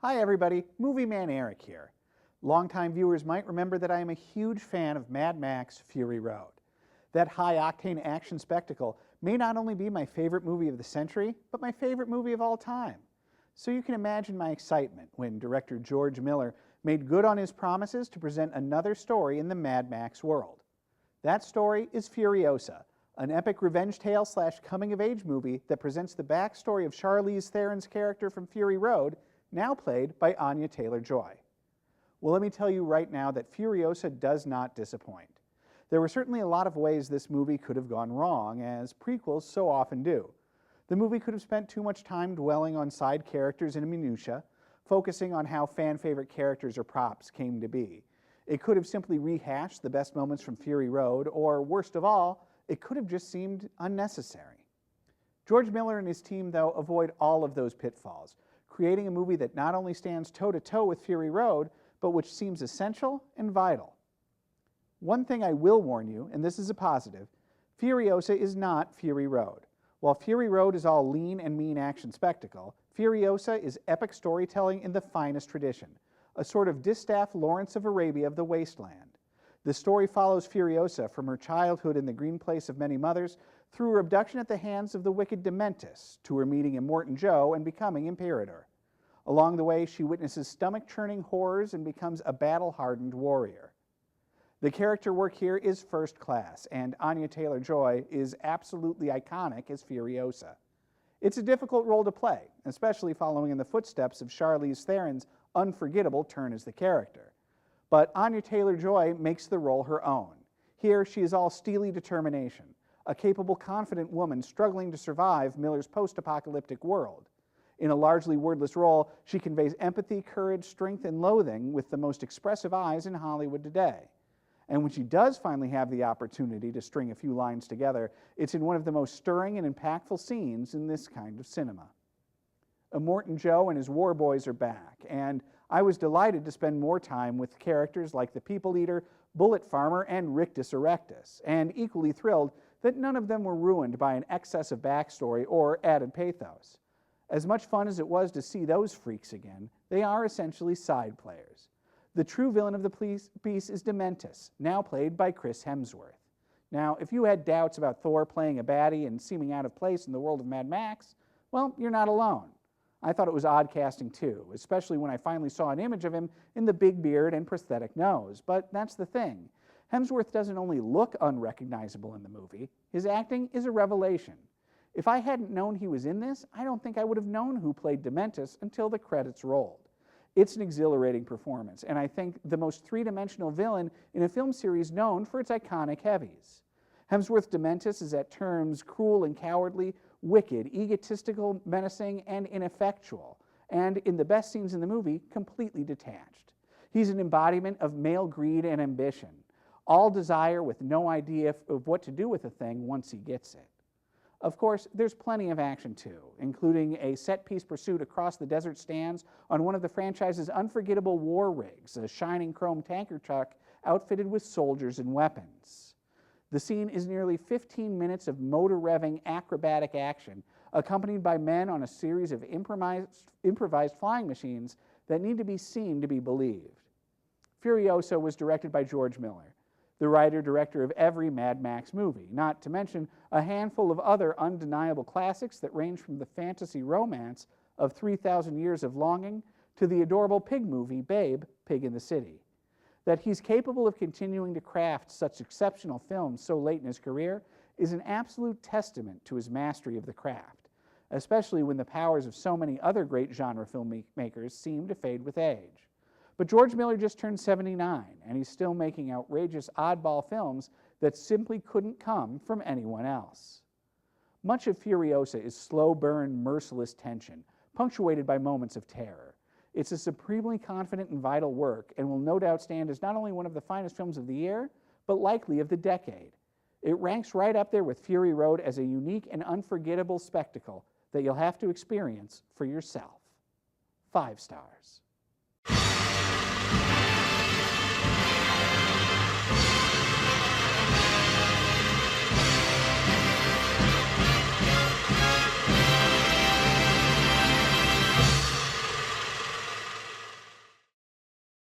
Hi everybody, Movie Man Eric here. Longtime viewers might remember that I am a huge fan of Mad Max Fury Road. That high-octane action spectacle may not only be my favorite movie of the century, but my favorite movie of all time. So you can imagine my excitement when director George Miller made good on his promises to present another story in the Mad Max world. That story is Furiosa, an epic revenge tale / coming-of-age movie that presents the backstory of Charlize Theron's character from Fury Road, now played by Anya Taylor-Joy. Well, let me tell you right now that Furiosa does not disappoint. There were certainly a lot of ways this movie could have gone wrong, as prequels so often do. The movie could have spent too much time dwelling on side characters and minutiae, focusing on how fan-favorite characters or props came to be. It could have simply rehashed the best moments from Fury Road, or worst of all, it could have just seemed unnecessary. George Miller and his team, though, avoid all of those pitfalls, creating a movie that not only stands toe-to-toe with Fury Road, but which seems essential and vital. One thing I will warn you, and this is a positive, Furiosa is not Fury Road. While Fury Road is all lean and mean action spectacle, Furiosa is epic storytelling in the finest tradition, a sort of Distaff Lawrence of Arabia of the wasteland. The story follows Furiosa from her childhood in the green place of many mothers through her abduction at the hands of the wicked Dementis to her meeting Immortan Joe and becoming Imperator. Along the way, she witnesses stomach-churning horrors and becomes a battle-hardened warrior. The character work here is first class, and Anya Taylor-Joy is absolutely iconic as Furiosa. It's a difficult role to play, especially following in the footsteps of Charlize Theron's unforgettable turn as the character. But Anya Taylor-Joy makes the role her own. Here, she is all steely determination, a capable, confident woman struggling to survive Miller's post-apocalyptic world. In a largely wordless role, she conveys empathy, courage, strength, and loathing with the most expressive eyes in Hollywood today. And when she does finally have the opportunity to string a few lines together, it's in one of the most stirring and impactful scenes in this kind of cinema. Immortan Joe and his war boys are back, and I was delighted to spend more time with characters like the People Eater, Bullet Farmer, and Rictus Erectus, and equally thrilled that none of them were ruined by an excess of backstory or added pathos. As much fun as it was to see those freaks again, they are essentially side players. The true villain of the piece is Dementis, now played by Chris Hemsworth. Now, if you had doubts about Thor playing a baddie and seeming out of place in the world of Mad Max, well, you're not alone. I thought it was odd casting too, especially when I finally saw an image of him in the big beard and prosthetic nose. But that's the thing. Hemsworth doesn't only look unrecognizable in the movie, his acting is a revelation. If I hadn't known he was in this, I don't think I would have known who played Dementis until the credits rolled. It's an exhilarating performance, and I think the most three-dimensional villain in a film series known for its iconic heavies. Hemsworth's Dementis is at terms cruel and cowardly, wicked, egotistical, menacing, and ineffectual, and in the best scenes in the movie, completely detached. He's an embodiment of male greed and ambition, all desire with no idea of what to do with a thing once he gets it. Of course, there's plenty of action too, including a set-piece pursuit across the desert stands on one of the franchise's unforgettable war rigs, a shining chrome tanker truck outfitted with soldiers and weapons. The scene is nearly 15 minutes of motor-revving acrobatic action, accompanied by men on a series of improvised flying machines that need to be seen to be believed. Furiosa was directed by George Miller, the writer-director of every Mad Max movie, not to mention a handful of other undeniable classics that range from the fantasy romance of 3,000 Years of Longing to the adorable pig movie, Babe, Pig in the City. That he's capable of continuing to craft such exceptional films so late in his career is an absolute testament to his mastery of the craft, especially when the powers of so many other great genre filmmakers seem to fade with age. But George Miller just turned 79, and he's still making outrageous oddball films that simply couldn't come from anyone else. Much of Furiosa is slow-burn, merciless tension, punctuated by moments of terror. It's a supremely confident and vital work, and will no doubt stand as not only one of the finest films of the year, but likely of the decade. It ranks right up there with Fury Road as a unique and unforgettable spectacle that you'll have to experience for yourself. 5 stars.